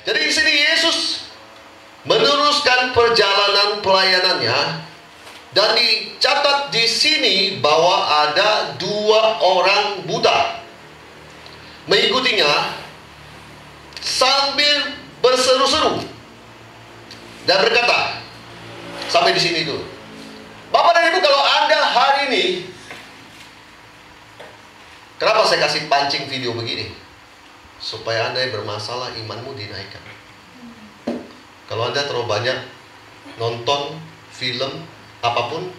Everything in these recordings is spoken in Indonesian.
Jadi di sini Yesus meneruskan perjalanan pelayanannya, dan dicatat di sini bahwa ada 2 orang buta mengikutinya sambil berseru-seru dan berkata, sampai di sini dulu. Bapak dan Ibu, kalau Anda hari ini, kenapa saya kasih pancing video begini? Supaya Anda yang bermasalah imanmu dinaikkan. Kalau Anda terlalu banyak nonton film apapun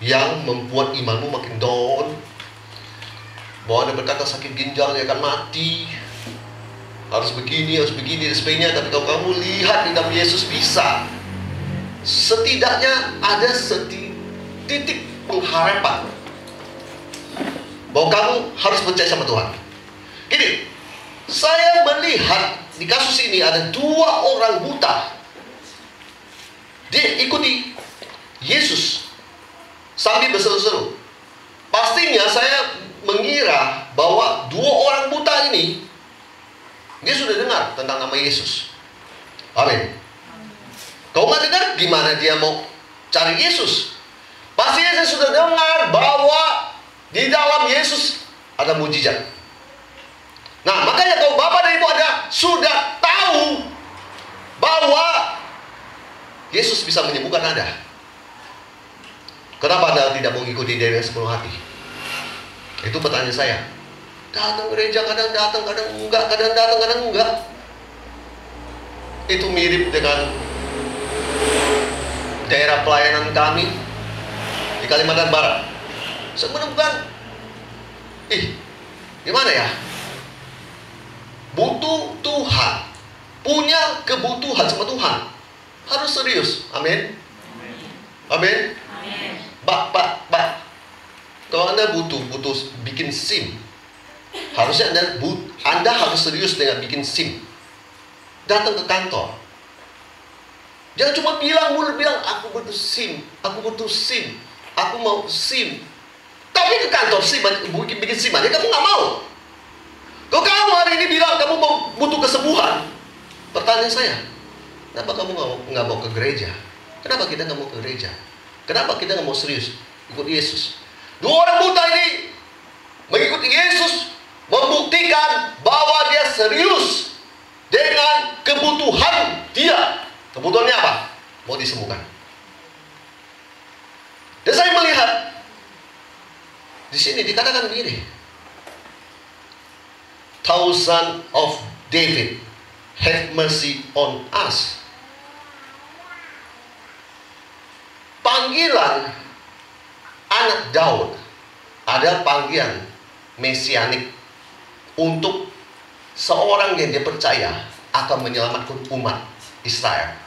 yang membuat imanmu makin down, bahwa Anda berkata sakit ginjal dia akan mati, harus begini, dan sebagainya. Tapi kalau kamu lihat di dalam Yesus bisa, setidaknya ada titik pengharapan bahwa kamu harus percaya sama Tuhan. Gini, saya melihat di kasus ini ada 2 orang buta. Dia ikuti Yesus sambil berseru-seru. Pastinya saya mengira bahwa 2 orang buta ini, dia sudah dengar tentang nama Yesus. Amin. Kalau nggak dengar, gimana dia mau cari Yesus? Pastinya saya sudah dengar bahwa di dalam Yesus ada mujizat. Nah, makanya kalau Bapak dan Ibu sudah tahu bahwa Yesus bisa menyembuhkan Anda, kenapa Anda tidak mau ikuti dia dengan sepenuh hati? Itu pertanyaan saya. Datang gereja, kadang datang, kadang enggak, kadang datang, kadang enggak. Itu mirip dengan daerah pelayanan kami di Kalimantan Barat. Saya menemukan, gimana ya? Butuh Tuhan, punya kebutuhan sama Tuhan, harus serius. Amin. Amin. Pak, kalau Anda butuh bikin SIM, harusnya Anda harus serius dengan bikin SIM. Datang ke kantor, jangan cuma mulut bilang aku butuh SIM, aku mau SIM. Tapi ke kantor SIM, bikin SIM aja kamu nggak mau. Kalau kamu hari ini bilang kamu butuh kesembuhan, pertanyaan saya, kenapa kamu nggak mau ke gereja? Kenapa kita nggak mau ke gereja? Kenapa kita nggak mau serius ikut Yesus? 2 orang buta ini mengikuti Yesus, membuktikan bahwa dia serius dengan kebutuhan dia. Kebutuhannya apa? Mau disembuhkan. Dan saya melihat di sini dikatakan begini, Son of David, have mercy on us. Panggilan anak Daud ada panggilan mesianik untuk seorang yang dia percaya akan menyelamatkan umat Israel.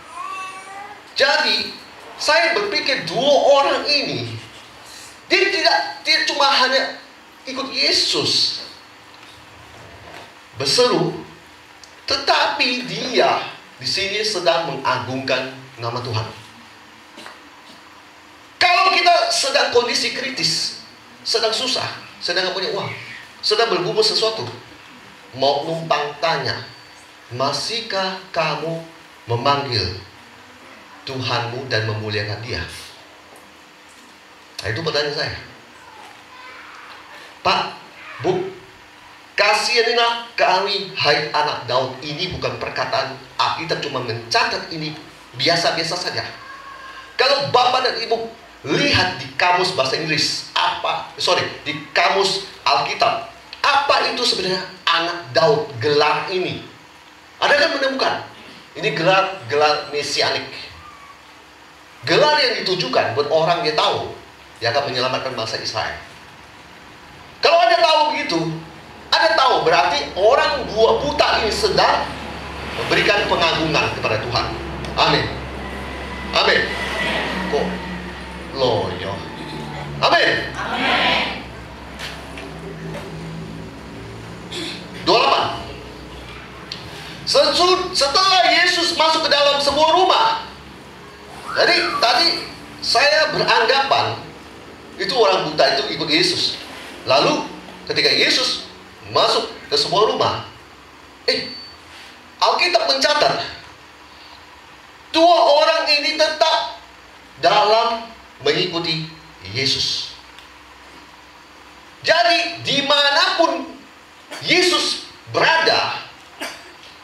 Jadi saya berpikir 2 orang ini, dia tidak cuma hanya ikut Yesus berseru, tetapi dia di sini sedang mengagungkan nama Tuhan. Kalau kita sedang kondisi kritis, sedang susah, sedang nggak punya uang, sedang bergumul sesuatu, mau numpang tanya, masihkah kamu memanggil Tuhanmu dan memuliakan Dia? Nah, itu pertanyaan saya. Pak, Bu, kasihanilah kami, hai anak Daud. Ini bukan perkataan Alkitab cuma mencatat ini biasa-biasa saja. Kalau Bapak dan Ibu lihat di kamus bahasa Inggris, di kamus Alkitab, apa itu sebenarnya anak Daud, gelar ini? Anda akan menemukan ini gelar mesianik, gelar yang ditujukan buat orang yang tahu yang akan menyelamatkan bangsa Israel. Kalau Anda tahu begitu, Anda tahu berarti orang 2 buta ini sedang memberikan pengagungan kepada Tuhan. Amin. Amin. Kok loyo? Amin. Amin. 28. Setelah Yesus masuk ke dalam sebuah rumah, jadi tadi saya beranggapan itu orang buta itu ikut Yesus. Lalu ketika Yesus masuk ke sebuah rumah, Alkitab mencatat dua orang ini tetap dalam mengikuti Yesus. Jadi dimanapun Yesus berada,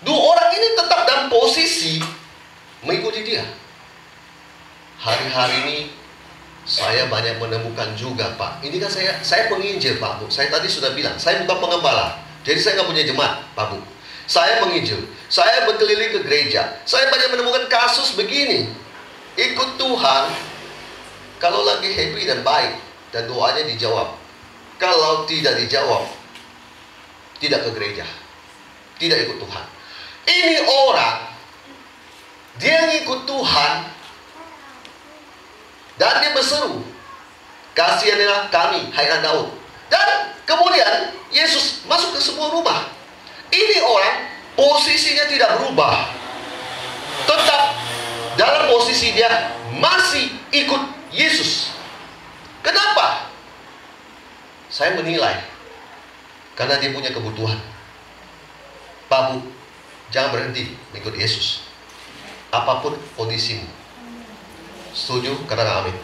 dua orang ini tetap dalam posisi mengikuti dia. Hari-hari ini saya banyak menemukan juga, Pak. Ini kan saya penginjil, Pak Bu. Saya tadi sudah bilang, saya bukan pengembala. Jadi saya nggak punya jemaat, Pak Bu. Saya menginjil. Saya berkeliling ke gereja. Saya banyak menemukan kasus begini. Ikut Tuhan kalau lagi happy dan baik dan doanya dijawab. Kalau tidak dijawab, tidak ke gereja, tidak ikut Tuhan. Ini orang, dia ngikut Tuhan, dan dia berseru, "Kasihanilah kami, hai anak Daud." Dan kemudian Yesus masuk ke sebuah rumah. Ini orang posisinya tidak berubah, tetap dalam posisi dia masih ikut Yesus. Kenapa? Saya menilai karena dia punya kebutuhan. Pak Bu, jangan berhenti mengikut Yesus apapun kondisimu. Setuju? Katakan amin.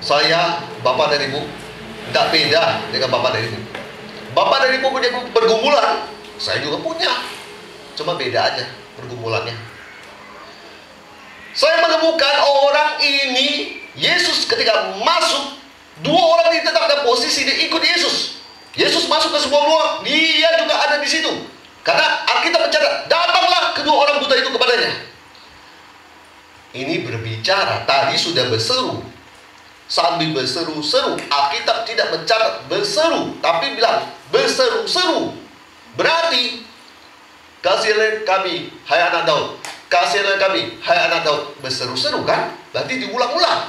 Saya, bapak dan ibu, tidak beda dengan bapak dan ibu. Bapak dan ibu punya pergumulan, saya juga punya, cuma beda aja pergumulannya. Saya menemukan orang ini, Yesus ketika masuk, dua orang ini tetap dalam posisi dia ikut Yesus. Yesus masuk ke sebuah ruang, dia juga ada di situ. Karena Alkitab mencatat, datanglah kedua orang buta itu kepadanya. Ini berbicara, tadi sudah berseru. Sambil berseru-seru, Alkitab tidak mencatat berseru, tapi bilang berseru-seru. Berarti, kasihanilah kami, hai anak Daud. Kasihanilah kami, hai anak Daud. Berseru-seru kan? Berarti diulang-ulang.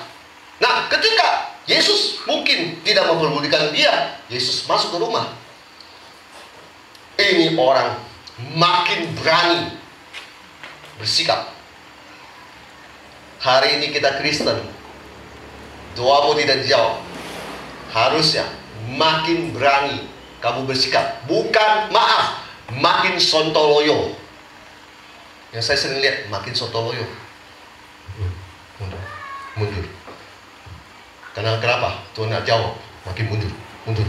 Nah, ketika Yesus mungkin tidak memperdulikan dia, Yesus masuk ke rumah. Ini orang makin berani bersikap. Hari ini kita Kristen, doamu tidak dijawab. Harusnya makin berani kamu bersikap. Bukan, maaf, makin sontoloyo. Yang saya sering lihat, makin sontoloyo. Mundur. Karena kenapa? Tuhan tidak jawab. Makin mundur.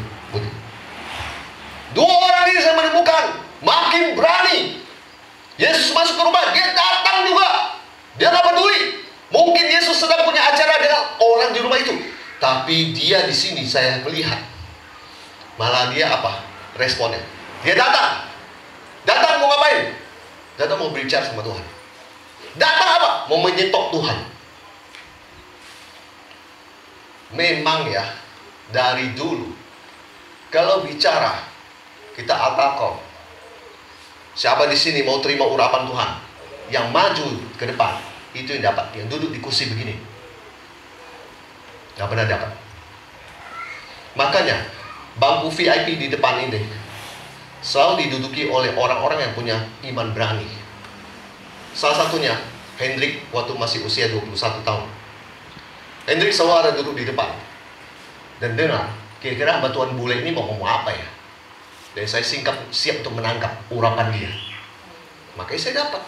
Dua orang ini saya menemukan makin berani. Yesus masuk ke rumah, dia datang juga. Dia tidak peduli. Mungkin Yesus sedang punya acara dengan orang di rumah itu, tapi dia di sini saya melihat malah dia apa? Responnya. Dia datang. Datang mau ngapain? Datang mau berbicara sama Tuhan. Datang apa? Mau menyetok Tuhan. Memang ya, dari dulu kalau bicara kita altakon. Siapa di sini mau terima urapan Tuhan? Yang maju ke depan, itu yang dapat. Yang duduk di kursi begini nggak pernah dapat. Makanya bangku VIP di depan ini selalu diduduki oleh orang-orang yang punya iman berani. Salah satunya Hendrik waktu masih usia 21 tahun. Hendrik selalu ada duduk di depan dan dengar kira-kira batuan bule ini mau ngomong apa ya. Dan saya siap untuk menangkap urapan dia. Makanya saya dapat.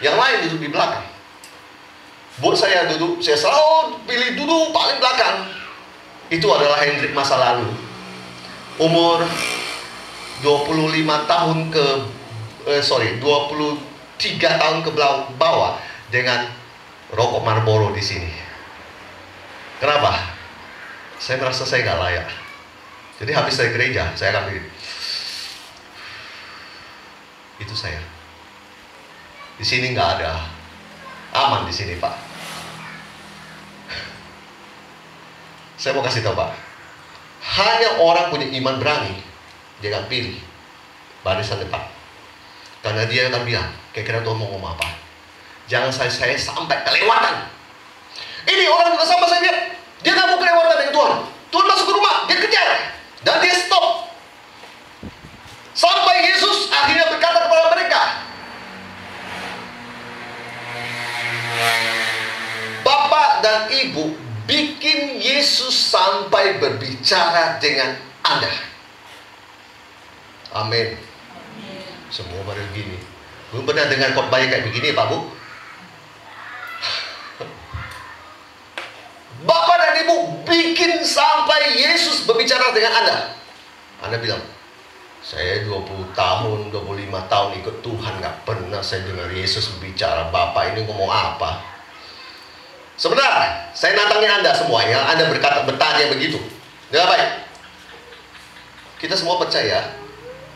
Yang lain duduk di belakang. Buat saya duduk, saya selalu pilih duduk paling belakang. Itu adalah Hendrik masa lalu. Umur 23 tahun ke 23 tahun ke bawah dengan rokok Marlboro di sini. Kenapa? Saya merasa saya nggak layak. Jadi habis saya gereja, saya akan begini. Itu saya. Di sini nggak ada. Aman di sini, Pak. Saya mau kasih tahu, Pak. Hanya orang punya iman berani, dia akan pilih barisan depan. Karena dia akan bilang, kira-kira Tuhan mau ngomong apa. Jangan saya sampai kelewatan. Ini orang juga sama saya lihat. Dia nggak mau kelewatan dengan Tuhan. Tuhan masuk ke rumah, dia kejar. Dan dia stop. Sampai Yesus akhirnya berkata kepada mereka, Bapak dan Ibu bikin Yesus sampai berbicara dengan Anda. Amin. Semua pada begini. Belum pernah dengar khotbah yang kayak begini, Pak Bu. Bapak dan Ibu bikin sampai Yesus berbicara dengan Anda. Anda bilang, saya 20 tahun, 25 tahun ikut Tuhan, gak pernah saya dengar Yesus berbicara. Bapak ini ngomong apa? Sebentar, saya nantangin Anda semua ya. Anda bertanya begitu. Dengan baik. Kita semua percaya,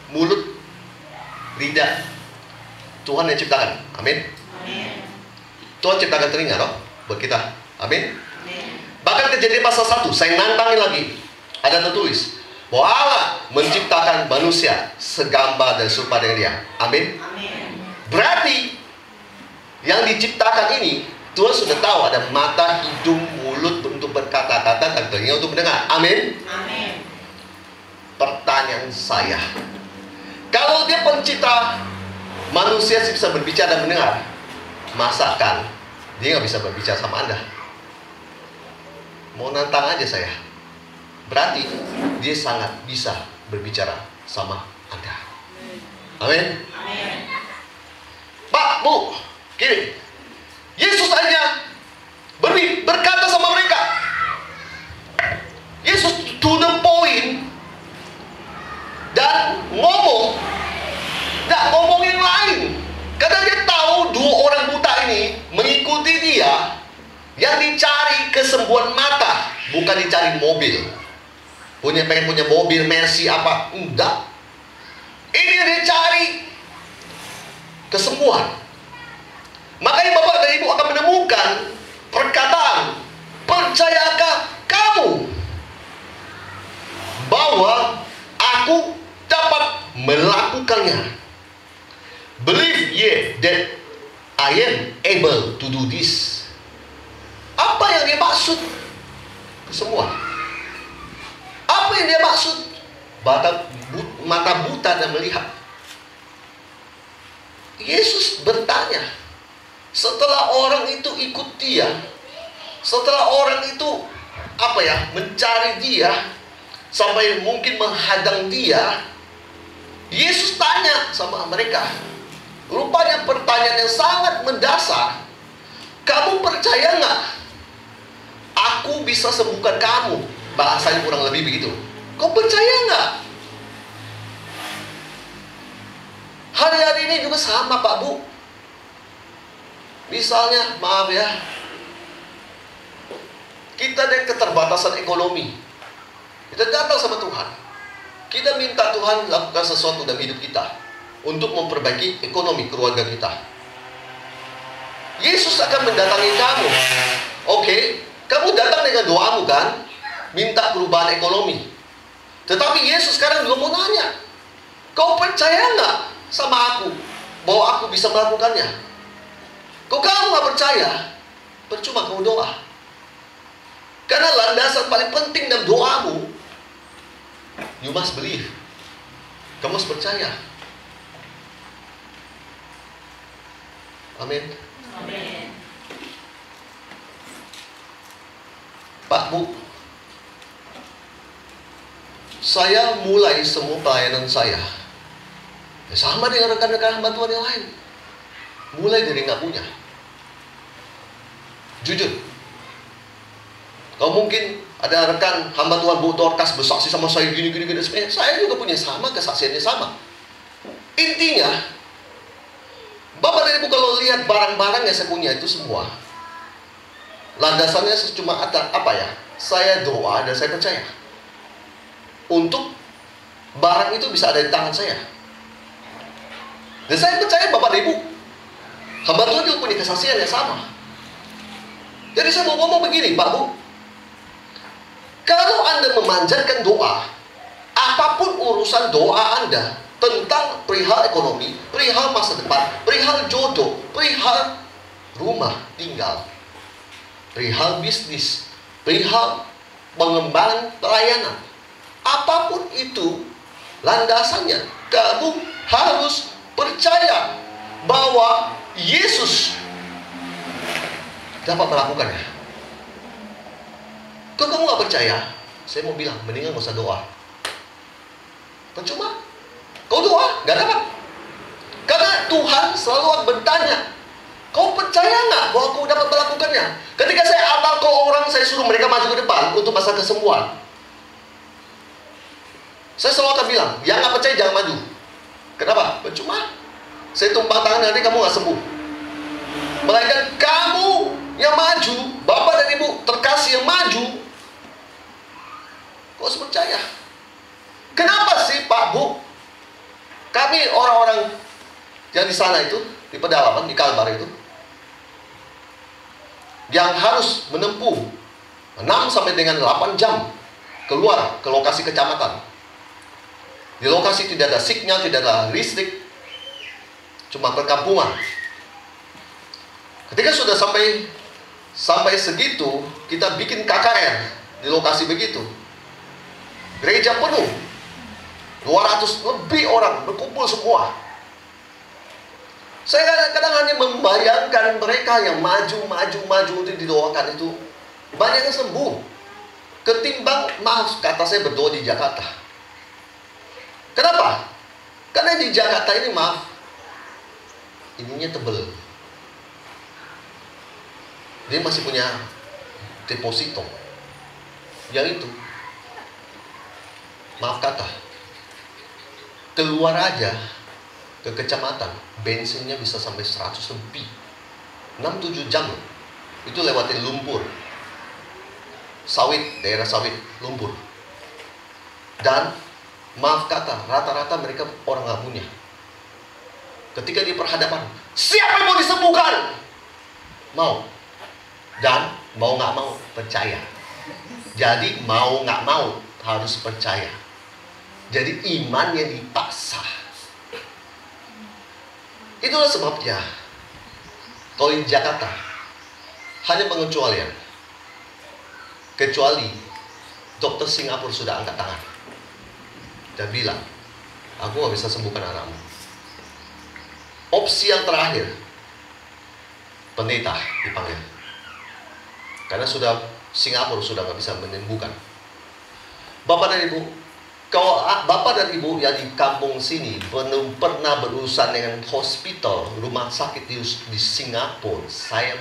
mulut, lidah, Tuhan yang ciptakan. Amin. Tuhan ciptakan telinga, loh, buat kita. Amin. Bahkan Kejadian pasal 1, saya nantangin lagi. Ada tertulis bahwa Allah menciptakan manusia segambar dan serupa dengan Dia. Amin. Berarti yang diciptakan ini, Tuhan sudah tahu ada mata, hidung, mulut untuk berkata-kata, dan telinga untuk mendengar. Amin. Pertanyaan saya, kalau Dia pencipta manusia bisa berbicara dan mendengar, masakan Dia nggak bisa berbicara sama Anda? Mau nantang aja saya. Berarti Dia sangat bisa berbicara sama Anda. Amin. Pak, Bu, gini, Yesus hanya berkata sama mereka. Yesus to the point. Dan ngomong, nggak ngomong yang lain. Karena Dia tahu dua orang buta ini mengikuti Dia. Yang dicari kesembuhan mata, bukan dicari mobil. Pengen punya mobil Mercy apa? Enggak. Ini yang dicari kesembuhan. Makanya Bapak dan Ibu akan menemukan perkataan, percayakah kamu bahwa aku dapat melakukannya? Believe ye that I am able to do this. Apa yang Dia maksud? Kesembuhan. Apa yang Dia maksud? Mata buta dan melihat. Yesus bertanya. Setelah orang itu ikut Dia, setelah orang itu mencari Dia, sampai mungkin menghadang Dia, Yesus tanya sama mereka. Rupanya pertanyaan yang sangat mendasar. Kamu percaya nggak? Aku bisa sembuhkan kamu. Bahasanya kurang lebih begitu. Kau percaya nggak? Hari-hari ini juga sama, Pak Bu. Misalnya, maaf ya, kita ada keterbatasan ekonomi. Kita datang sama Tuhan. Kita minta Tuhan lakukan sesuatu dalam hidup kita untuk memperbaiki ekonomi keluarga kita. Yesus akan mendatangi kamu. Oke, kamu datang dengan doamu kan? Minta perubahan ekonomi. Tetapi Yesus sekarang juga mau nanya, kau percaya nggak sama aku bahwa aku bisa melakukannya? Kalau kamu nggak percaya, percuma kamu doa. Karena landasan paling penting dalam doamu, you must believe. Kamu harus percaya. Amin. Pak Bu, saya mulai semua pelayanan saya sama dengan rekan-rekan hamba Tuhan yang lain. Mulai dari nggak punya. Jujur. Kalau mungkin ada rekan hamba Tuhan Bu Dorcas bersaksi sama saya gini. Saya juga punya sama, kesaksiannya sama. Intinya, Bapak dan Ibu kalau lihat barang-barang yang saya punya itu semua, landasannya cuma ada saya doa dan saya percaya untuk barang itu bisa ada di tangan saya. Dan saya percaya Bapak dan Ibu, hamba Tuhan juga punya kesaksian yang sama. Jadi saya mau ngomong begini, Pak Bu, kalau Anda memanjatkan doa, apapun urusan doa Anda tentang perihal ekonomi, perihal masa depan, perihal jodoh, perihal rumah tinggal, perihal bisnis, perihal pengembangan pelayanan, apapun itu landasannya, kamu harus percaya bahwa Yesus dapat melakukannya. Kalau kamu nggak percaya, saya mau bilang, mendingan nggak usah doa. Percuma. Kau doa, nggak dapat. Karena Tuhan selalu bertanya, kau percaya nggak bahwa kau dapat melakukannya? Ketika saya apal ke orang, saya suruh mereka maju ke depan untuk masa kesembuhan. Saya selalu akan bilang, yang nggak percaya jangan maju. Kenapa? Percuma. Saya tumpang tangan nanti kamu nggak sembuh. Melainkan kamu yang maju, Bapak dan Ibu terkasih yang maju, kau harus percaya. Kenapa sih Pak Bu? Kami orang-orang yang di sana itu, di pedalaman, di Kalbar itu, yang harus menempuh 6 sampai dengan 8 jam keluar ke lokasi kecamatan. Di lokasi tidak ada signal, tidak ada listrik, cuma perkampungan. Ketika sudah sampai segitu, kita bikin KKR di lokasi begitu. Gereja penuh, 200 lebih orang berkumpul semua. Saya kadang-kadang hanya membayangkan mereka yang maju untuk didoakan itu banyak yang sembuh. Ketimbang, maaf kata saya, berdoa di Jakarta. Kenapa? Karena di Jakarta ini, maaf, ininya tebel. Dia masih punya deposito. Yang itu, maaf kata, keluar aja ke kecamatan, bensinnya bisa sampai 100 lebih. 6-7 jam. Itu lewatin lumpur. Sawit, daerah sawit, lumpur. Dan, maaf kata, rata-rata mereka orang nggak punya. Ketika di perhadapan, siapa yang mau disembuhkan? Mau. Dan mau nggak mau percaya. Jadi mau nggak mau harus percaya. Jadi iman yang dipaksa. Itulah sebabnya kalau di Jakarta hanya pengecualian. Kecuali dokter Singapura sudah angkat tangan dan bilang, aku nggak bisa sembuhkan anakmu. Opsi yang terakhir, pendeta dipanggil. Karena Singapura sudah nggak bisa menyembuhkan. Bapak dan Ibu, kalau Bapak dan Ibu yang di kampung sini belum pernah berurusan dengan hospital, rumah sakit di Singapura, saya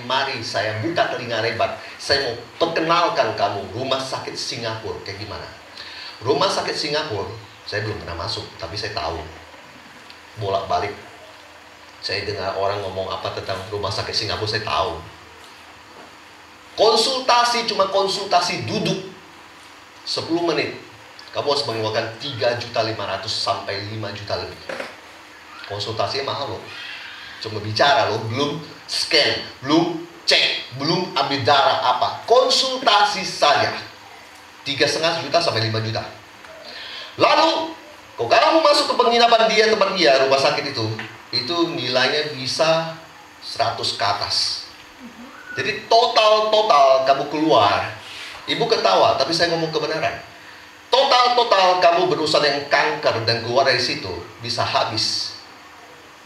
buka telinga lebar. Saya mau perkenalkan kamu rumah sakit Singapura kayak gimana. Rumah sakit Singapura, saya belum pernah masuk, tapi saya tahu. Bolak-balik, saya dengar orang ngomong apa tentang rumah sakit Singapura, saya tahu. Konsultasi cuma konsultasi duduk 10 menit. Kamu harus mengeluarkan 3.500.000 sampai 5 juta lebih. Konsultasinya mahal loh. Cuma bicara loh, belum scan, belum cek, belum ambil darah apa. Konsultasi saja 3,5 juta sampai 5 juta. Lalu, kalau kamu masuk ke penginapan dia, tempat dia, rumah sakit itu nilainya bisa 100 ke atas. Jadi total kamu keluar. Ibu ketawa, tapi saya ngomong kebenaran. Total kamu berurusan dengan kanker dan keluar dari situ bisa habis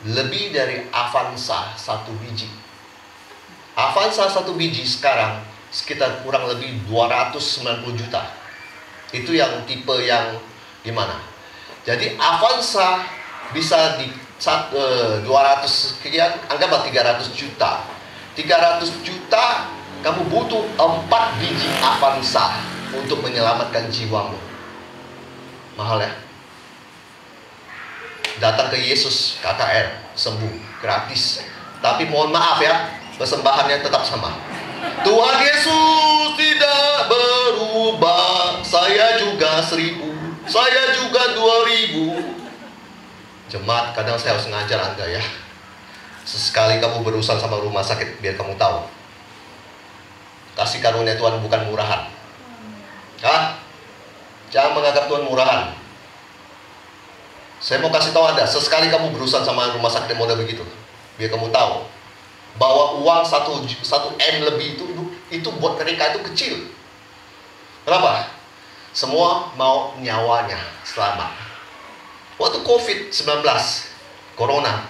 lebih dari Avanza 1 biji. Avanza 1 biji sekarang sekitar kurang lebih 290 juta. Itu yang tipe yang gimana? Jadi Avanza bisa di 200 sekian, anggaplah 300 juta. 300 juta, kamu butuh 4 biji Avanza untuk menyelamatkan jiwamu. Mahal ya? Datang ke Yesus, KKR, sembuh, gratis. Tapi mohon maaf ya, persembahannya tetap sama. Tuhan Yesus tidak berubah, saya juga 1.000, saya juga 2.000. Jemaat, kadang saya harus ngajar Anda ya. Sesekali kamu berurusan sama rumah sakit, biar kamu tahu. Kasih karunia Tuhan bukan murahan. Hah? Jangan menganggap Tuhan murahan. Saya mau kasih tahu Anda, sesekali kamu berurusan sama rumah sakit model begitu, biar kamu tahu bahwa uang 1 M lebih itu buat mereka itu kecil. Kenapa? Semua mau nyawanya selamat. Waktu COVID-19, Corona,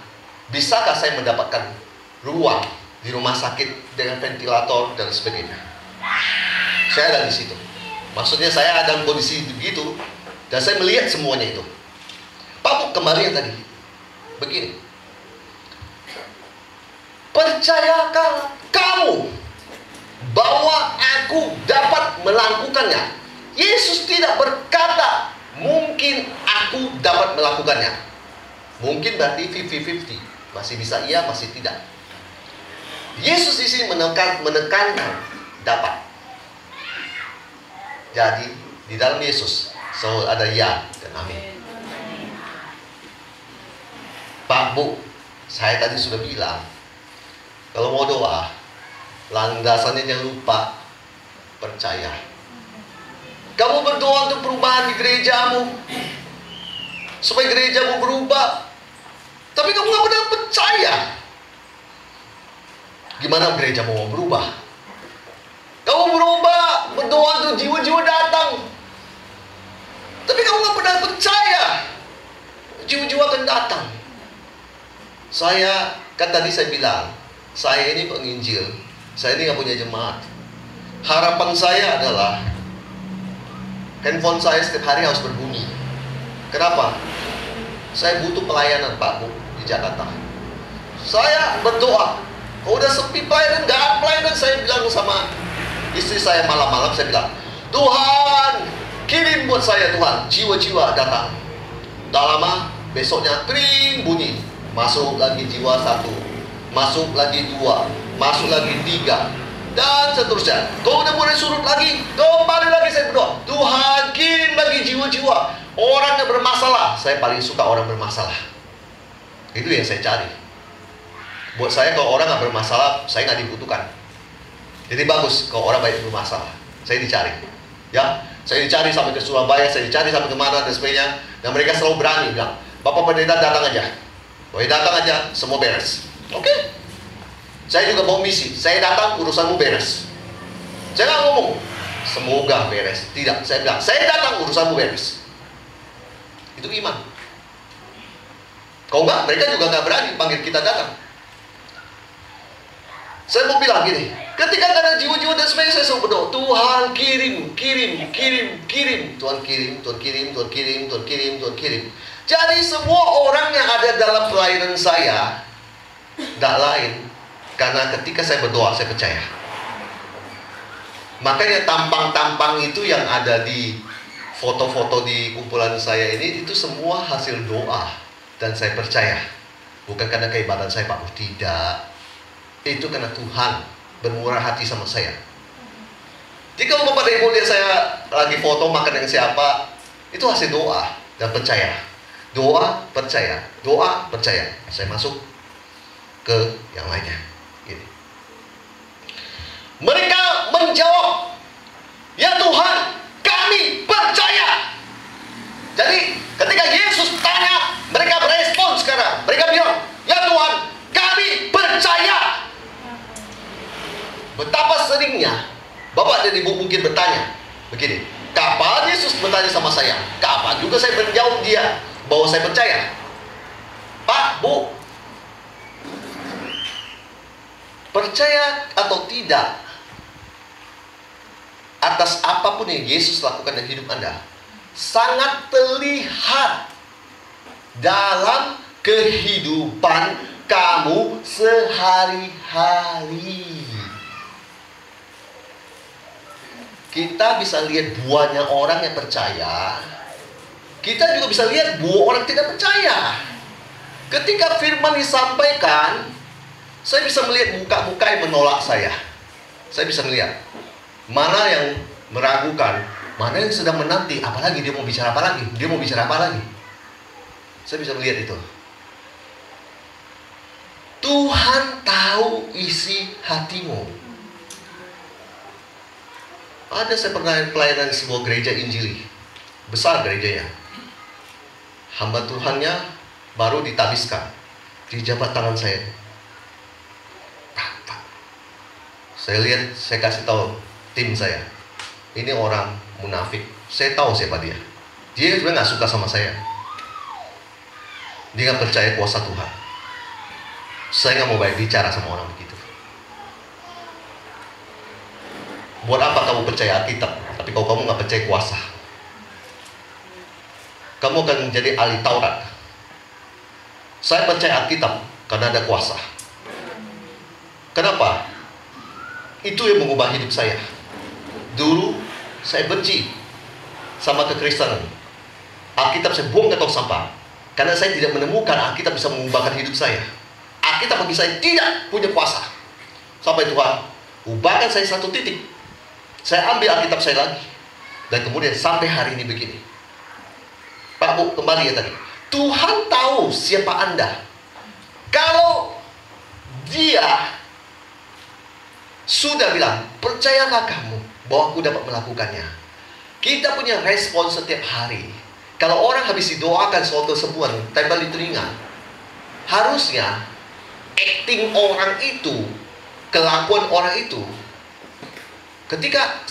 bisakah saya mendapatkan ruang di rumah sakit dengan ventilator dan sebagainya? Saya ada di situ. Maksudnya saya ada kondisi begitu dan saya melihat semuanya itu. Pak Bu, kemarin tadi begini, Percayakah kamu bahwa aku dapat melakukannya? Yesus tidak berkata, mungkin aku dapat melakukannya. Mungkin berarti 50-50. Masih bisa iya, masih tidak. Yesus di sini menekankan dapat. Jadi, di dalam Yesus selalu ada ya dan amin. Pak, Bu, saya tadi sudah bilang, kalau mau doa, landasannya jangan lupa percaya. Kamu berdoa untuk perubahan di gerejamu, supaya gerejamu berubah, tapi kamu gak pernah percaya. Gimana gerejamu mau berubah? Kamu berubah, berdoa untuk jiwa-jiwa datang, tapi kamu gak pernah percaya jiwa-jiwa akan datang. Kan tadi saya bilang, saya ini penginjil, saya ini gak punya jemaat. Harapan saya adalah handphone saya setiap hari harus berbunyi. Kenapa? Saya butuh pelayanan, Pak, Bu, di Jakarta. Saya berdoa, kalau udah sepi pelayanan, gak ada pelayanan, saya bilang sama istri saya malam-malam, saya bilang, Tuhan, kirim buat saya Tuhan, jiwa-jiwa datang. Tak lama, besoknya kering bunyi. Masuk lagi jiwa 1, masuk lagi 2, masuk lagi 3, dan seterusnya. Kalau udah mulai surut lagi, kembali lagi saya berdoa, Tuhan kirim lagi jiwa-jiwa. Orang yang bermasalah, saya paling suka orang bermasalah. Itu yang saya cari. Buat saya kalau orang gak bermasalah, saya gak dibutuhkan. Jadi bagus kalau orang banyak bermasalah, saya dicari. Ya, saya dicari sampai ke Surabaya, saya dicari sampai kemana dan sebagainya. Dan mereka selalu berani bilang, Bapak Pendeta datang aja. Boleh datang aja, semua beres. Oke. Saya juga mau misi. Saya datang, urusanmu beres. Saya nggak ngomong, semoga beres. Tidak, saya bilang, saya datang, urusanmu beres. Itu iman. Kalau nggak, mereka juga nggak berani panggil kita datang. Saya mau bilang gini, ketika ada jiwa-jiwa dan sebagainya, saya selalu berdoa, Tuhan kirim. Tuhan kirim, Tuhan kirim, Tuhan kirim, Tuhan kirim, Tuhan kirim. Jadi semua orang yang ada dalam pelayanan saya tidak lain, karena ketika saya berdoa, saya percaya. Makanya tampang-tampang itu yang ada di foto-foto di kumpulan saya ini, itu semua hasil doa. Dan saya percaya. Bukan karena keibatan saya, Pak. Tidak. Itu karena Tuhan bermurah hati sama saya. Jika Bapak dan Ibu lihat saya lagi foto makan dengan siapa, itu hasil doa dan percaya. Doa, percaya. Doa, percaya. Saya masuk ke yang lainnya. Gini. Mereka menjawab, ya Tuhan, kami percaya. Jadi, ketika Yesus tanya, mereka berespon sekarang. Mereka bilang, ya Tuhan, kami percaya. Betapa seringnya Bapak dan Ibu mungkin bertanya begini, kapan Yesus bertanya sama saya? Kapan juga saya menjawab dia bahwa saya percaya? Pak, Bu, percaya atau tidak atas apapun yang Yesus lakukan dalam hidup Anda sangat terlihat dalam kehidupan kamu sehari-hari. Kita bisa lihat buahnya orang yang percaya. Kita juga bisa lihat buah orang tidak percaya. Ketika firman disampaikan, saya bisa melihat muka-muka yang menolak saya. Saya bisa melihat mana yang meragukan, mana yang sedang menanti, apalagi dia mau bicara apa lagi, dia mau bicara apa lagi. Saya bisa melihat itu. Tuhan tahu isi hatimu. Ada saya pernah pelayanan di sebuah gereja Injili, besar gerejanya. Hamba Tuhannya baru ditabiskan, dijabat tangan saya. Saya lihat, saya kasih tahu tim saya, ini orang munafik. Saya tahu siapa dia. Dia sebenarnya nggak suka sama saya. Dia nggak percaya kuasa Tuhan. Saya nggak mau banyak bicara sama orang begitu. Buat apa kamu percaya Alkitab, tapi kalau kamu nggak percaya kuasa, kamu akan menjadi ahli Taurat. Saya percaya Alkitab karena ada kuasa. Kenapa? Itu yang mengubah hidup saya. Dulu saya benci sama kekristenan. Alkitab saya buang ke tong sampah, karena saya tidak menemukan Alkitab bisa mengubahkan hidup saya. Alkitab bagi saya tidak punya kuasa. Sampai Tuhan ubahkan saya satu titik. Saya ambil Alkitab saya lagi, dan kemudian sampai hari ini begini. Pak Bu, kembali ya tadi. Tuhan tahu siapa Anda. Kalau Dia sudah bilang, percayakah kamu bahwa aku dapat melakukannya? Kita punya respon setiap hari. Kalau orang habis didoakan soal kesembuhan, tempel di telinga, harusnya acting orang itu, kelakuan orang itu, ketika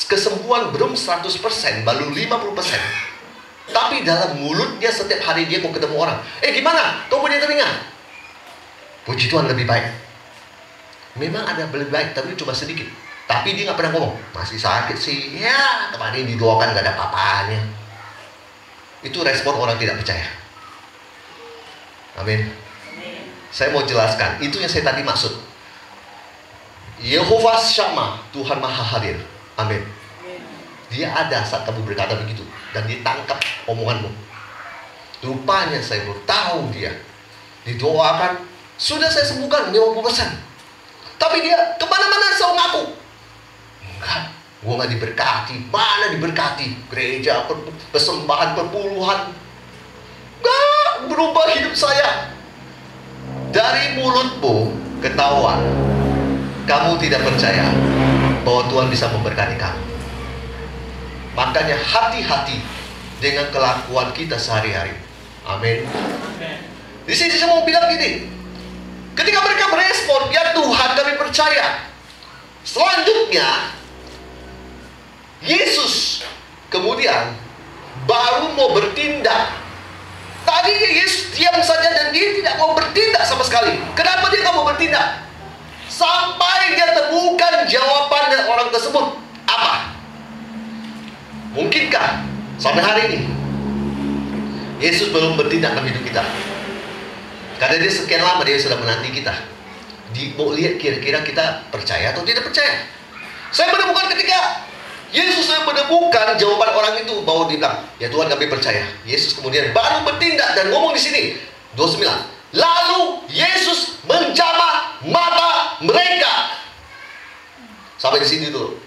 kesembuhan belum 100%, baru 50%, tapi dalam mulutnya setiap hari dia mau ketemu orang, gimana? Tunggu di telinga. Puji Tuhan, lebih baik. Memang ada lebih baik, tapi cuma sedikit. Tapi dia nggak pernah ngomong, masih sakit sih. Ya, kemarin didoakan nggak ada apa-apanya. Itu respon orang tidak percaya. Amin. Saya mau jelaskan, itu yang saya tadi maksud. Yehova Shammah, Tuhan Maha Hadir. Amin. Dia ada saat kamu berkata begitu, dan dia tangkap omonganmu. Rupanya saya baru tahu dia didoakan, sudah saya sembuhkan 50%. Tapi dia kemana-mana selalu ngaku, enggak, gue gak diberkati. Mana diberkati? Gereja, persembahan, perpuluhan. Enggak berubah hidup saya. Dari mulutmu ketahuan kamu tidak percaya bahwa Tuhan bisa memberkati kamu. Makanya hati-hati dengan kelakuan kita sehari-hari. Amin. Di sini saya mau bilang gini, ketika mereka merespon, ya Tuhan kami percaya. Selanjutnya Yesus kemudian baru mau bertindak. Tadinya Yesus diam saja dan dia tidak mau bertindak sama sekali. Kenapa dia tidak mau bertindak? Sampai dia temukan jawaban dari orang tersebut. Apa? Mungkinkah sampai hari ini Yesus belum bertindak dalam hidup kita? Karena dia sekian lama dia sudah menanti kita. Mau lihat kira-kira kita percaya atau tidak percaya. Saya menemukan ketika Yesus menemukan jawaban orang itu, bahwa dia bilang, ya Tuhan kami percaya. Yesus kemudian baru bertindak dan ngomong di sini 29. Lalu Yesus menjamah mata mereka. Sampai di sini dulu.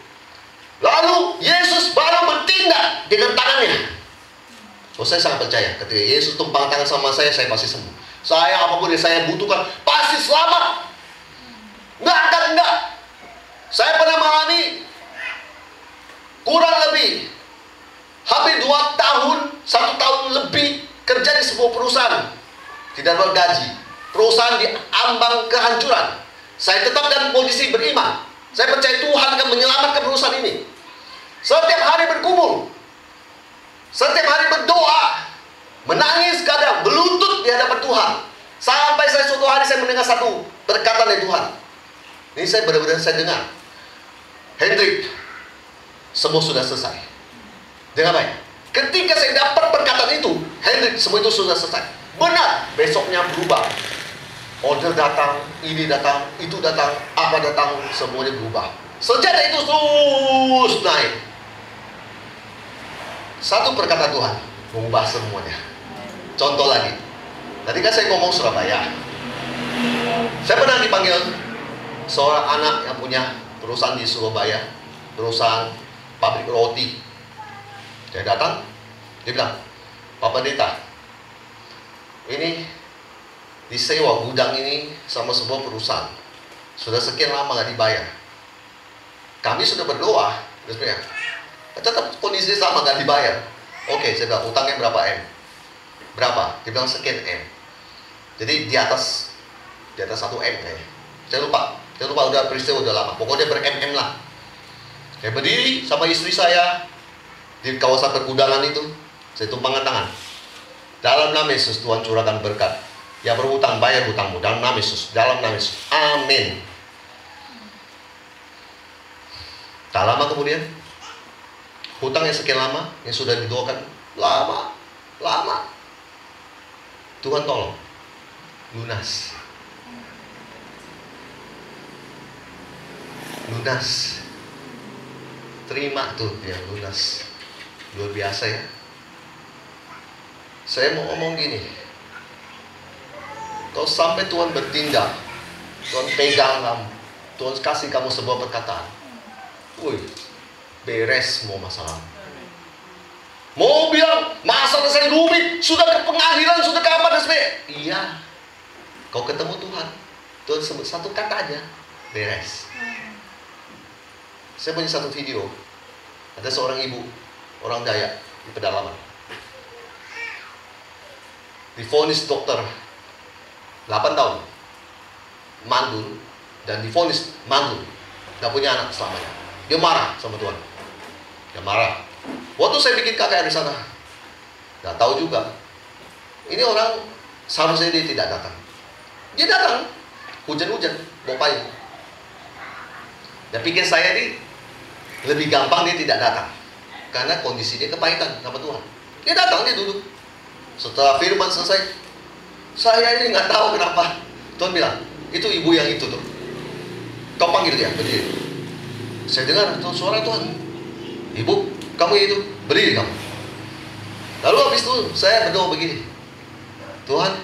Lalu Yesus baru bertindak dengan tangannya. Saya sangat percaya ketika Yesus tumpang tangan sama saya pasti sembuh. Saya apapun yang saya butuhkan pasti selamat. Enggak. Saya pernah mengalami kurang lebih hampir 2 tahun, 1 tahun lebih kerja di sebuah perusahaan, tidak bergaji. Perusahaan diambang kehancuran. Saya tetap dalam kondisi beriman. Saya percaya Tuhan akan menyelamatkan perusahaan ini. Setiap hari bergumul, setiap hari berdoa, menangis kadang, berlutut di hadapan Tuhan. Sampai suatu hari saya mendengar satu perkataan dari Tuhan. Ini saya benar-benar saya dengar, Hendrik, semua sudah selesai. Dengan baik. Ketika saya dapat perkataan itu, Hendrik, semua itu sudah selesai. Benar, besoknya berubah. Order datang, ini datang, itu datang, apa datang, semuanya berubah. Sejak itu terus naik. Satu perkataan Tuhan mengubah semuanya. Contoh lagi, tadi kan saya ngomong Surabaya. Saya pernah dipanggil seorang anak yang punya perusahaan di Surabaya, perusahaan pabrik roti. Dia datang, dia bilang, Pak Pendeta, ini disewa gudang ini sama sebuah perusahaan. Sudah sekian lama nggak dibayar. Kami sudah berdoa, tetap kondisi sama nggak dibayar. Oke, saya bilang, utangnya berapa M? Berapa? Dia bilang sekian M. Jadi di atas 1 M kayaknya. Saya lupa udah peristiwa udah lama. Pokoknya ber-M lah. Saya berdiri sama istri saya di kawasan pergudangan itu. Saya tumpangkan tangan. Dalam nama Yesus Tuhan curahkan berkat. Ya berhutang bayar hutangmu dalam nama Yesus. Dalam nama Yesus. Amin. Tak lama kemudian, hutang yang sekian lama, yang sudah didoakan lama. Tuhan tolong lunas. lunas. Terima tuh dia lunas. Luar biasa ya. Saya mau ngomong gini. Kalau sampai Tuhan bertindak, Tuhan pegang kamu, Tuhan kasih kamu sebuah perkataan, wih, beres semua masalah. Mau bilang masalah saya rumit, sudah ke pengadilan, sudah ke apa dan sebagainya. Iya. Kau ketemu Tuhan, Tuhan sebut satu kata aja, beres. Saya punya satu video. Ada seorang ibu, orang Dayak di pedalaman. Divonis dokter 8 tahun mandul, dan divonis mandul, tidak punya anak selamanya. Dia marah sama Tuhan. Dia marah. Waktu saya bikin KKR di sana, nggak tahu juga. Ini orang seharusnya dia tidak datang. Dia datang, hujan-hujan, bawa payung. Dan pikir saya ini lebih gampang dia tidak datang, karena kondisi dia kepahitan sama Tuhan. Dia datang, dia duduk. Setelah firman selesai, saya ini nggak tahu kenapa Tuhan bilang, itu ibu yang itu tuh, kau panggil dia, berdiri. Saya dengar tuh suara Tuhan, ibu, kamu itu, berdiri kamu. Lalu habis itu saya berdoa begini, Tuhan,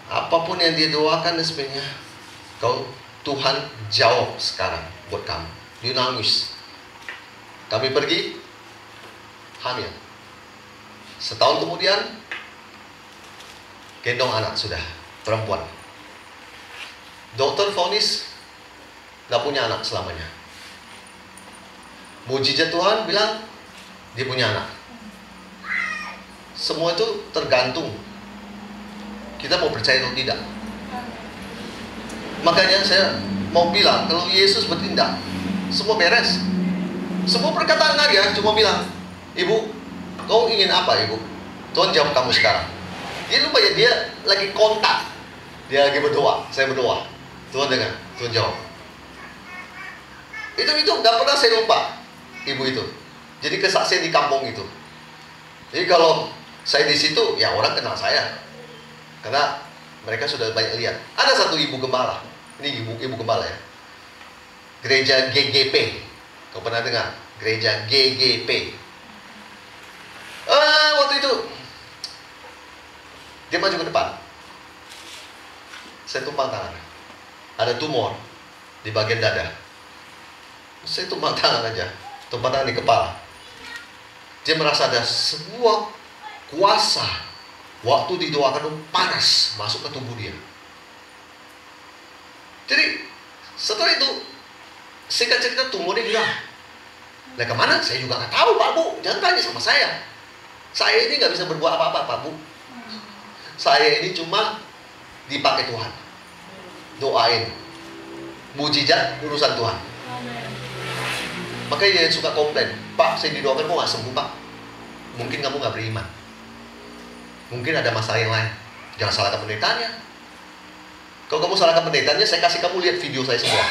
apapun yang dia doakan dan sebagainya, Tuhan jawab sekarang buat kamu. Dia nangis. Kami pergi, hamil. Setahun kemudian, gendong anak sudah, perempuan. Dokter vonis, gak punya anak selamanya. Mujizat Tuhan bilang, dia punya anak. Semua itu tergantung kita mau percaya atau tidak. Makanya saya mau bilang, kalau Yesus bertindak, semua beres. Semua perkataan aja cuma bilang, ibu, kau ingin apa ibu? Tuhan jawab kamu sekarang. Dia lupa ya, dia lagi kontak. Dia lagi berdoa, saya berdoa. Tuhan dengar, Tuhan jawab. Itu gak pernah saya lupa, ibu itu. Jadi kesaksian di kampung itu. Jadi kalau saya di situ, ya orang kenal saya. Karena mereka sudah banyak lihat. Ada satu ibu gembala. Ini ibu gembala ya. Gereja GGP. Kau pernah dengar? Gereja GGP. Waktu itu dia maju ke depan. Saya tumpang tangan. Ada tumor di bagian dada. Saya tumpang tangan aja. Tumpang tangan di kepala. Dia merasa ada sebuah kuasa. Waktu didoakan panas masuk ke tubuh dia. Jadi setelah itu singkat cerita tumornya hilang. Nah kemana? Saya juga nggak tahu Pak Bu. Jangan tanya sama saya. Saya ini nggak bisa berbuat apa-apa Pak Bu. Saya ini cuma dipakai Tuhan. Doain. Mujizat urusan Tuhan. Makanya dia suka komplain. Pak, saya didoakan kok nggak sembuh Pak. Mungkin kamu nggak beriman. Mungkin ada masalah yang lain. Jangan salahkan pendetanya. Kalau kamu salahkan pendetanya, saya kasih kamu lihat video saya semua.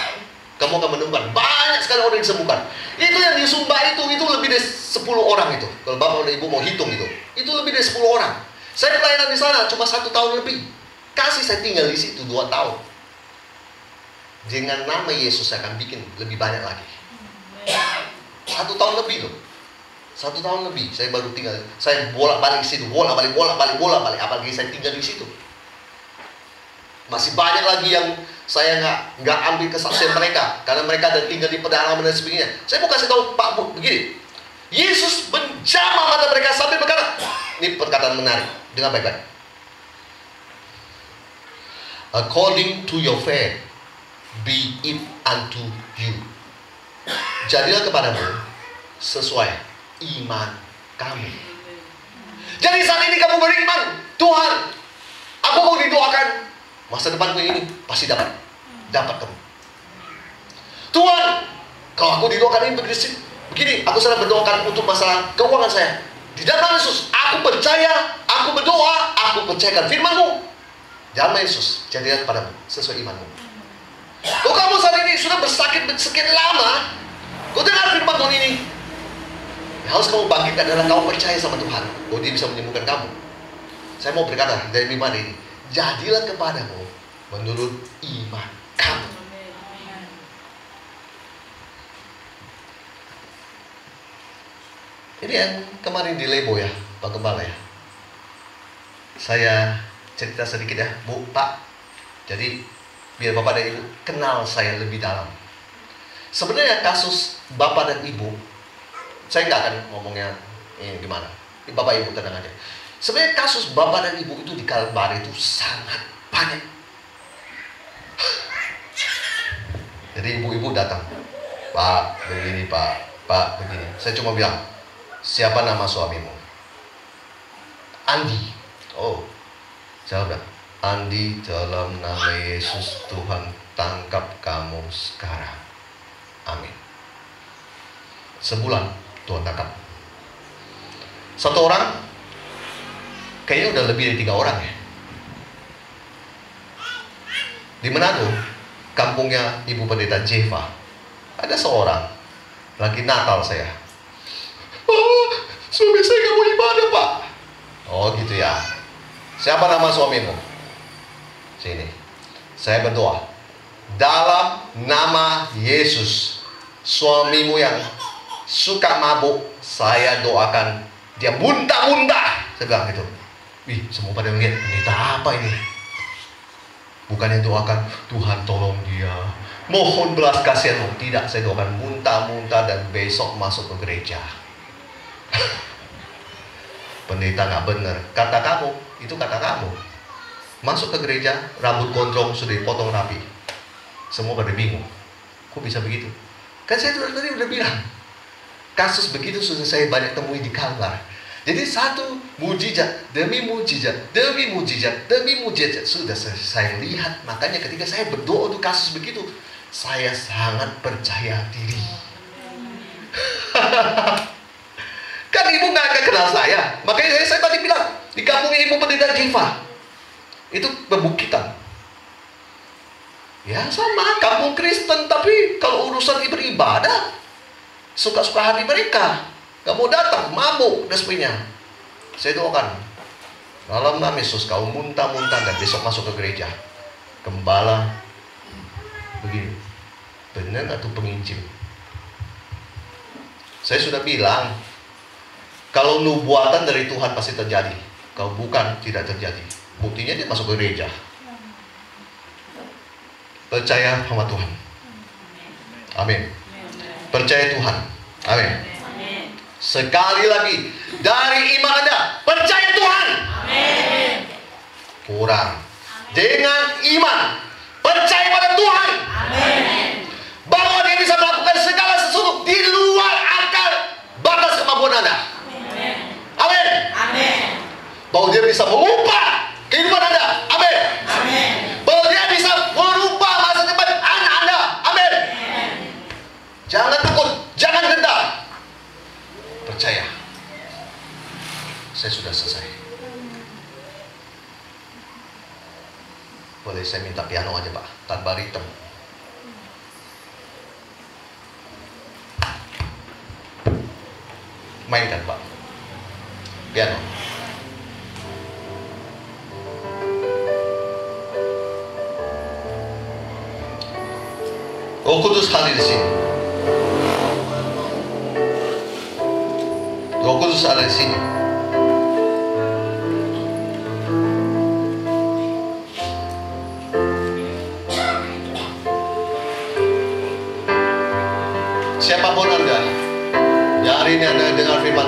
Kamu akan menemukan banyak sekali orang yang disembuhkan. Itu yang disumbah itu lebih dari 10 orang itu. Kalau bapak dan ibu mau hitung itu lebih dari 10 orang. Saya pelayanan di sana cuma 1 tahun lebih. Kasih saya tinggal di situ 2 tahun. Dengan nama Yesus saya akan bikin lebih banyak lagi. 1 tahun lebih loh. 1 tahun lebih saya baru tinggal. Saya bolak-balik di situ, bolak-balik. Apalagi saya tinggal di situ. Masih banyak lagi yang saya nggak ambil kesaksian mereka, karena mereka ada tinggal di pedalaman dan sebagainya. Saya mau kasih tahu Pak Bu begini. Yesus menjamah mata mereka sambil berkata, ini perkataan menarik, dengar baik-baik. According to your faith, be it unto you. Jadilah kepadamu sesuai iman kamu. Jadi saat ini kamu beriman, Tuhan, aku mau didoakan. Masa depanku ini pasti dapat kamu. Tuhan, kalau aku didoakan ini begini, aku sedang berdoakan untuk masalah keuangan saya. Di dalam nama Yesus, aku percaya, aku berdoa, aku percayakan firman-Mu. Dalam nama Yesus, jadilah kepadamu sesuai iman-Mu. Kalau kamu saat ini sudah bersakit sekian lama, kau dengar firman Tuhan ini, yang harus kamu bangkitkan adalah kamu percaya sama Tuhan, bahwa Dia bisa menyembuhkan kamu. Saya mau berkata dari iman ini, jadilah kepadamu menurut iman kamu. Ini yang kemarin di Lebo ya, Pak Gembala ya. Saya cerita sedikit ya, Bu, Pak. Jadi biar Bapak dan Ibu kenal saya lebih dalam. Sebenarnya kasus Bapak dan Ibu, saya nggak akan ngomongnya ini gimana. Bapak Ibu tenang aja. Sebenarnya kasus Bapak dan Ibu itu di Kalbar itu sangat banyak. Jadi ibu-ibu datang, Pak, begini Pak, begini. Saya cuma bilang, siapa nama suamimu? Andi. Oh, saya bilang, Andi, dalam nama Yesus Tuhan tangkap kamu sekarang. Amin. Sebulan Tuhan tangkap. Satu orang, kayaknya udah lebih dari 3 orang ya. Di Manado, kampungnya Ibu Pendeta Jeva, ada seorang lagi Natal saya. Oh, suami saya nggak mau ibadah, Pak. Oh gitu ya. Siapa nama suamimu? Sini. Saya berdoa. Dalam nama Yesus, suamimu yang suka mabuk, saya doakan dia muntah-muntah. Saya bilang gitu. Wih, semua pada melihat, pendeta apa ini? Bukannya doakan, Tuhan tolong dia, mohon belas kasihan. Tidak, saya doakan muntah-muntah dan besok masuk ke gereja. Pendeta nggak benar. Kata kamu, itu kata kamu. Masuk ke gereja, rambut gondrong sudah dipotong rapi. Semua pada bingung. Kok bisa begitu? Kan saya tadi udah bilang, kasus begitu sudah saya banyak temui di Kalbar. Jadi satu mujizat demi mujizat, demi mujizat, demi mujizat sudah saya lihat. Makanya ketika saya berdoa untuk kasus begitu, saya sangat percaya diri. Kan ibu nggak kenal saya. Makanya saya tadi bilang, di kampungnya Ibu Pendeta Jeva, itu perbukitan. Ya sama, kampung Kristen, tapi kalau urusan beribadah, suka-suka hati mereka. Gak mau datang, mabuk dan sebagainya. Saya doakan, dalam nama Yesus kau muntah-muntah dan besok masuk ke gereja. Gembala begini, benar atau penginjil? Saya sudah bilang, kalau nubuatan dari Tuhan pasti terjadi. Kalau bukan, tidak terjadi. Buktinya dia masuk ke gereja. Percaya sama Tuhan. Amin. Percaya Tuhan. Amin. Sekali lagi, dari iman Anda, percaya Tuhan. Amin. Kurang. Dengan iman, percaya pada Tuhan. Amin. Bahwa dia bisa melakukan segala sesuatu di luar akal batas kemampuan Anda. Amin. Amin. Bahwa dia bisa mengubah kehidupan Anda. Amin. Amin. Bahwa dia bisa merubah masa depan anak Anda. Amin. Jangan takut, jangan gentar. Percaya. Saya sudah selesai. Boleh saya minta piano aja Pak, tanpa ritme. Mainkan Pak, piano. Roh Kudus hadir di sini. Roh Kudus ada di sini. Siapapun Anda, yang hari ini Anda dengar firman